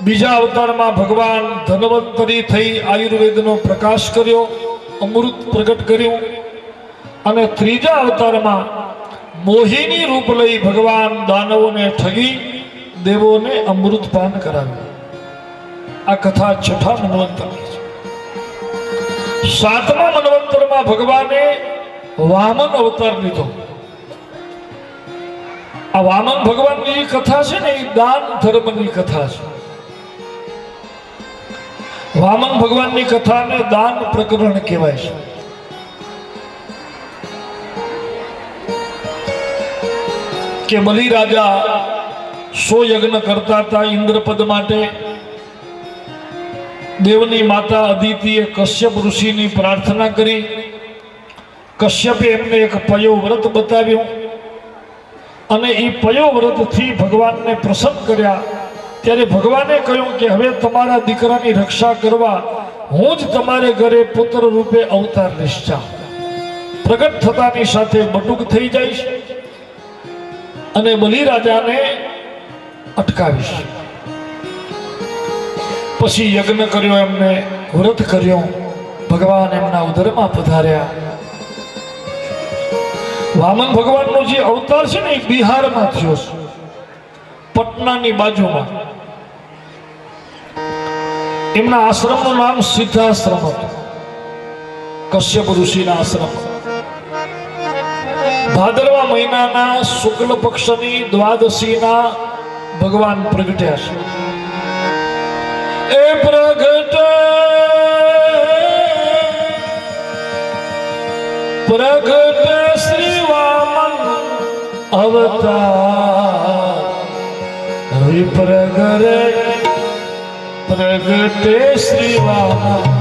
बीजा अवतार में भगवान धन्वंतरी थई आयुर्वेद नो प्रकाश कर्यो, अमृत प्रकट कर्यो। अने त्रीजा अवतार में मोहिनी रूप लई भगवान दानवों ने ठगी, देवों ने अमृत पान कराव्યું। आ कथा छठा मनवंतर। सातमा मनवंतर में भगवाने वामन अवतार लीधो। आ वामन भगवान की कथा है ने दान धर्म की कथा है। वामन भगवान की कथा ने दान प्रकरण कहवाय छे। के बलि राजा 100 यज्ञ करता था इंद्रपद माटे। देवनी माता अदितिए कश्यप ऋषि की प्रार्थना करी। कश्यपे एमने एक पयो व्रत बताव्यो अने ई पयो व्रत थी भगवान ने प्रसन्न कर्या। त्यारे भगवाने कह्युं के हवे तमारा दीकरानी रक्षा करवा हूँ ज तमारे घरे पुत्र रूपे अवतार लईश। प्रगट थतानी साथे बटुक थई जाईश अने बलि राजा ने अटकावीश। पछी यज्ञ कर्यो, एमने व्रत कर्यो। भगवान एमना उदर में पधार्या। वामन भगवान नो जे अवतार छे ने बिहार में थयो, पटना नी बाजू में। एमना आश्रम नु नाम सिद्धाश्रम हतुं, कश्यप ऋषि ना आश्रम। भादरवा महीना शुक्ल पक्षनी द्वादशी ना भगवान प्रगट्या छे। ए प्रगट प्रगट श्री वामन अवतार। प्रगटे श्री वामन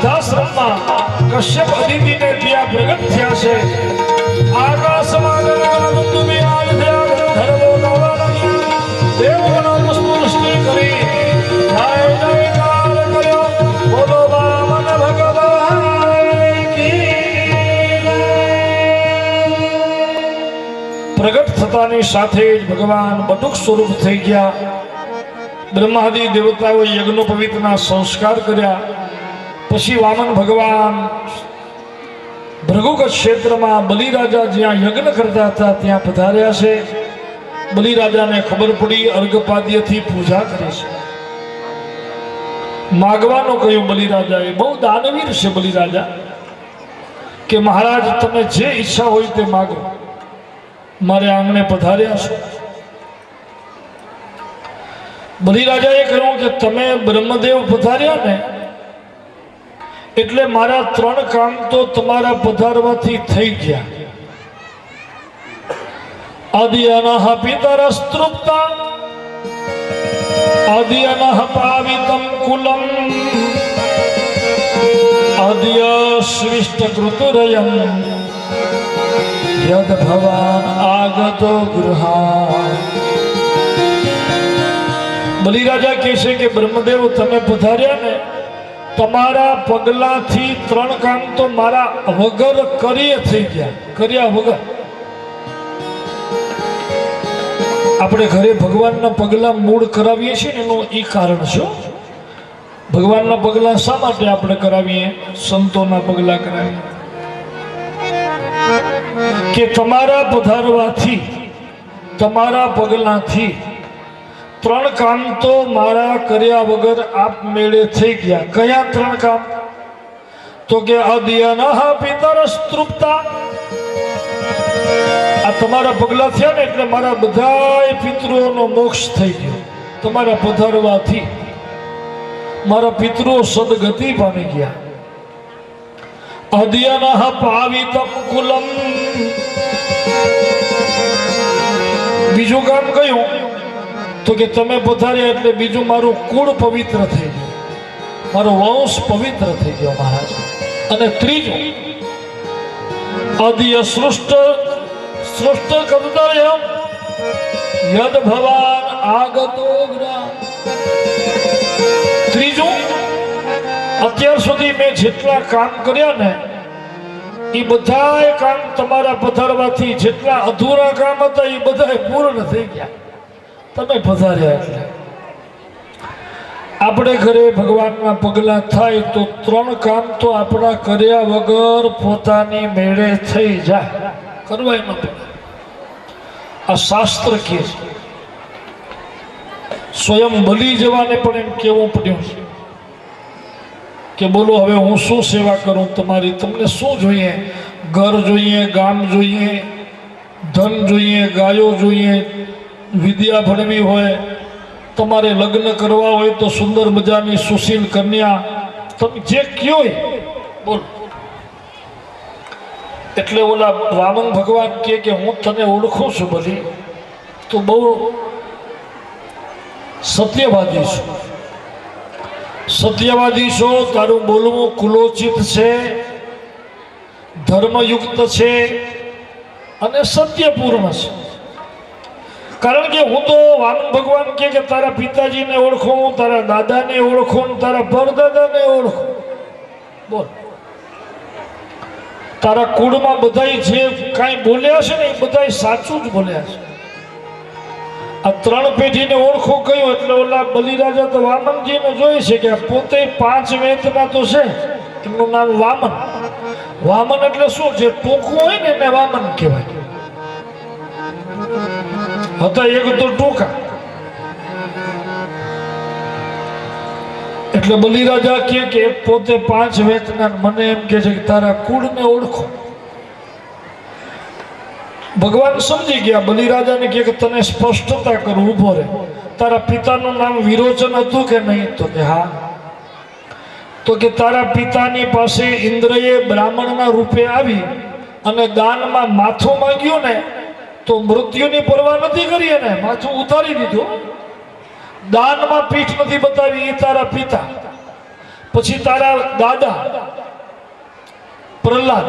સિદ્ધાશ્રમમાં કશ્યપ અદિતિને ત્યાં પ્રગટ થયા છે. આકાશમાં ગગનગુંજ વિરાજ થયા, ગંધર્વો ગાવા લાગ્યા, દેવગણો પુષ્પવૃષ્ટિ કરી જય જયકાર કર્યો. બોલો વામન ભગવાન કી જય. પ્રગટ થતાની સાથે જ ભગવાન બટુક સ્વરૂપ થઈ ગયા. બ્રહ્માદિ દેવતાઓએ યજ્ઞોપવિતના સંસ્કાર કર્યા. પછી વામન ભગવાન ભૃગુક ક્ષેત્રમાં બલિરાજા જ્યાં યજ્ઞ કરતા હતા ત્યાં પધાર્યા છે. બલિરાજાને ખબર પડી, અર્ઘપાદ્યથી પૂજા કરે છે. માગવાનું કહ્યું બલિરાજાએ. બહુ દાનવીર છે બલિરાજા, કે મહારાજ તમે જે ઈચ્છા હોય તે માગો, મારે આંગણે પધાર્યા છો. બલિરાજાએ કહ્યું કે તમે બ્રહ્મદેવ પધાર્યા ને, એટલે મારા 3 કામ તો તમારા પધારવાથી થઈ ગયા. આદિયનઃ પિતરસ્તૃપ્તા, આદિયનઃ પાવિતં કુલમ, આદિય સ્વિષ્ટકૃતુરયં, યદ ભવાન આગતો ગૃહાન. બલિરાજા કહે છે કે બ્રહ્મદેવ તમે પધાર્યા ને, તમારા પગલાથી 3 કામ તો મારા વગર કરીએ થઈ ગયા, કર્યા વગર. આપણે ઘરે ભગવાનના પગલા મૂળ કરાવીએ છીએ ને, એનું એ કારણ છે. ભગવાનના પગલા શા માટે આપણે કરાવીએ? સંતોના પગલા કરાવીએ કે તમારા પધારવાથી, તમારા પગલાથી 3 કામ તો મારા કર્યા વગર આપમેળે થઈ ગયા. કયા 3 કામ? તો કે આદિયનઃ પિતરસ્તૃપ્તા, આ તમારા પગલા થયા ને એટલે મારા બધા પિતૃઓનો મોક્ષ થઈ ગયો. તમારા પધારવાથી મારા પિતૃઓ સદગતિ પામી ગયા. આદિયનઃ પાવિતં કુલમ, બીજું કામ કયું? તો કે તમે પધાર્યા એટલે બીજું મારું કુળ પવિત્ર થઈ ગયું, મારો વંશ પવિત્ર થઈ ગયો મહારાજ. અને ત્રીજું આદિય સૃષ્ટ કર્તવ્યમ, યદ ભવાન આગતો ગ્રામ. ત્રીજું, અત્યાર સુધી મેં જેટલા કામ કર્યા ને, એ બધા કામ તમારા પધારવાથી, જેટલા અધૂરા કામ હતા એ બધા પૂર્ણ થઈ ગયા, તમે પધાર્યા એટલે. આપણે ઘરે ભગવાનના પગલા થાય તો 3 કામ તો આપણા કર્યા વગર પોતાની મેળે થઈ જાય, કરવા ન પડે. આ શાસ્ત્ર કહે છે. સ્વયં બલી જવાને પણ એમ કહેવું પડ્યું કે બોલો હવે હું શું સેવા કરું તમારી? તમને શું જોઈએ? ઘર જોઈએ, ગામ જોઈએ, ધન જોઈએ, ગાયો જોઈએ, વિદ્યા ભણવી હોય, તમારે લગ્ન કરવા હોય તો સુંદર મજાની સુશીલ કન્યા, તમે જે કયો બોલો. એટલે ઓલા વામન ભગવાન કે હું તને ઓળખું છું બધી, તો બહુ સત્યવાદી છું. સત્યવાદી છો, તારું બોલવું કુલોચિત છે, ધર્મયુક્ત છે અને સત્યપૂર્ણ છે. કારણ કે હું તો વામન ભગવાન કે તારા પિતાજીને ઓળખું, તારા દાદાને ઓળખું, તારા પરદાદાને ઓળખું. બોલ, તારા કુળમાં બધા જે કાંઈ બોલ્યા છે ને એ બધા સાચું જ બોલ્યા છે. આ 3 પેઢીને ઓળખો કયો? એટલે ઓલા બલિરાજા તો વામનજીને જોઈ છે કે પોતે 5 વેતના તો છે, એમનું નામ વામન. વામન એટલે શું? જે ટૂંકું હોય ને એને વામન કહેવાય. હતા એક તો ટૂંકા. એટલે બલિરાજા કે પોતે 5 વેતના, મને એમ કે છે કે તારા કુળને ઓળખો. ભગવાન સમજી ગયા. બલિરાજાને કે તને સ્પષ્ટતા કરું, ઊભો રહે. તારા પિતાનું નામ વિરોચન હતું કે નહીં? તો કે હા. તો કે તારા પિતાની પાસે ઇન્દ્રએ બ્રાહ્મણના રૂપે આવી અને દાનમાં માથું માંગ્યું ને, તો મૃત્યુની પરવા નથી કરી, એને માથું ઉતારી દીધું. દાનમાં પીઠ નથી બતાવી, એ તારા પિતા. પછી તારા દાદા પ્રહલાદ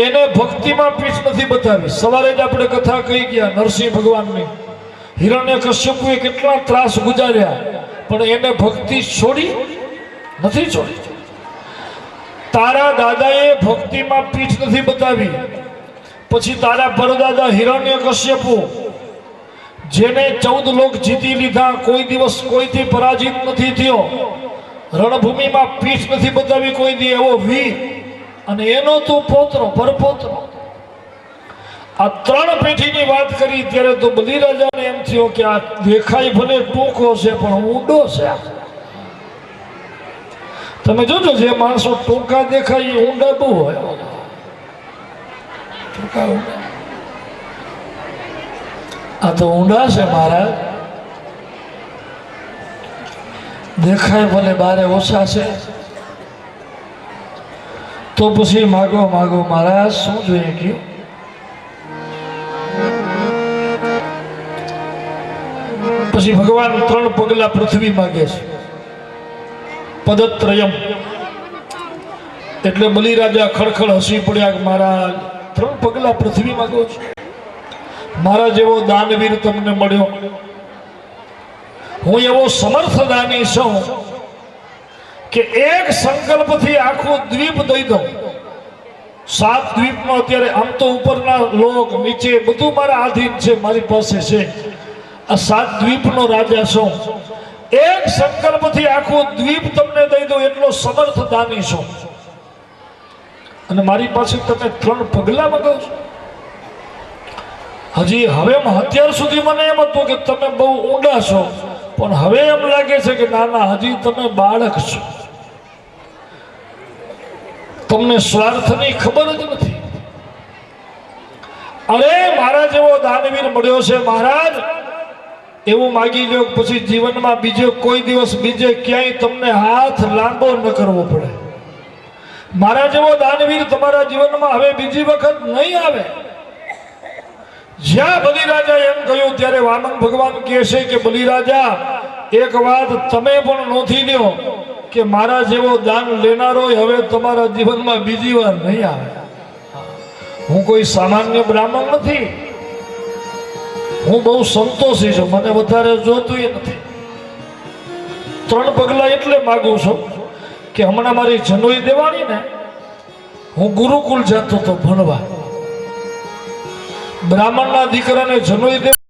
એને ભક્તિમાં પીઠ નથી બતાવી. સવારે જ આપણે કથા કહી ગયા નરસિંહ ભગવાનની. હિરણ્યકશ્યપુએ કેટલા ત્રાસ ગુજાર્યા, પણ એને ભક્તિ છોડી નથી છોડી. તારા દાદાએ ભક્તિમાં પીઠ નથી બતાવી. પછી તારા પરદાદા હિરણ્યકશ્યપુ જેને 14 લોક જીતી લીધા, કોઈ દિવસ કોઈથી પરાજિત નથી થયો, રણભૂમિમાં પીઠ નથી બતાવી કોઈ દી, એવો વીર, અને એનો તું પોત્રો પરપોત્રો. આ 3 પેઢીની વાત કરી ત્યારે તો બલિરાજાને એમ થયો કે આ દેખાય ભલે ટૂંકો છે પણ ઊંડો છે. તમે જોજો જે માણસો ટૂંકા દેખાય એ ઊંડા બહુ હોય. ટૂંકા ઊંડા, આ તો ઊંડા છે મહારાજ. દેખાય ભલે બારે ઓછા છે. તો પછી માગો માગો મહારાજ, શું જોઈએ કે પછી ભગવાન 3 પગલા પૃથ્વી માગે છે. પદત્રયમ એટલે બલિરાજા ખડખડ હસી પડ્યા કે મહારાજ 3 પગલા પૃથ્વી માગો છો? મારા જેવો દાનવીર તમને મળ્યો, હું એવો સમર્થ દાની છું કે એક સંકલ્પથી આખું દ્વીપ દઈ દઉં. 7 દ્વીપનો અત્યારે આમ તો ઉપરના લોક નીચે બધું મારા આધીન છે, મારી પાસે છે. આ 7 દ્વીપનો રાજા છું. એક સંકલ્પથી આખું દ્વીપ તમને દઈ દઉં એટલો સમર્થ દાની છું. અને મારી પાસે તમે 3 પગલા મગાવો છો. હજી હવે અત્યાર સુધી મને એમ હતું કે તમે બહુ ઊંડા છો, પણ હવે એમ લાગે છે કે ના ના, હજી તમે બાળક છો. તમને સ્વાર્થની ખબર જ નથી. અરે મારા જેવો દાનવીર મળ્યો છે મહારાજ, એવું માગી લો પછી જીવનમાં બીજો કોઈ દિવસ બીજે ક્યાંય તમને હાથ લાંબો ન કરવો પડે. મારા જેવો દાનવીર તમારા જીવનમાં હવે બીજી વખત નહીં આવે. જ્યાં બલિરાજા એમ કહ્યું ત્યારે વામન ભગવાન કહે છે કે બલિરાજા, એક વાત તમે પણ નોંધી લ્યો કે મારા જેવો દાન લેનારો હવે તમારા જીવનમાં બીજી વાર નહીં આવે. હું કોઈ સામાન્ય બ્રાહ્મણ નથી, હું બહુ સંતોષી છું, મને વધારે જોતું નથી. 3 પગલા એટલે માગું છું કે હમણાં મારી જનોઈ દેવાની ને, હું ગુરુકુળ જતો હતો ભણવા. બ્રાહ્મણના દીકરાને જનોઈ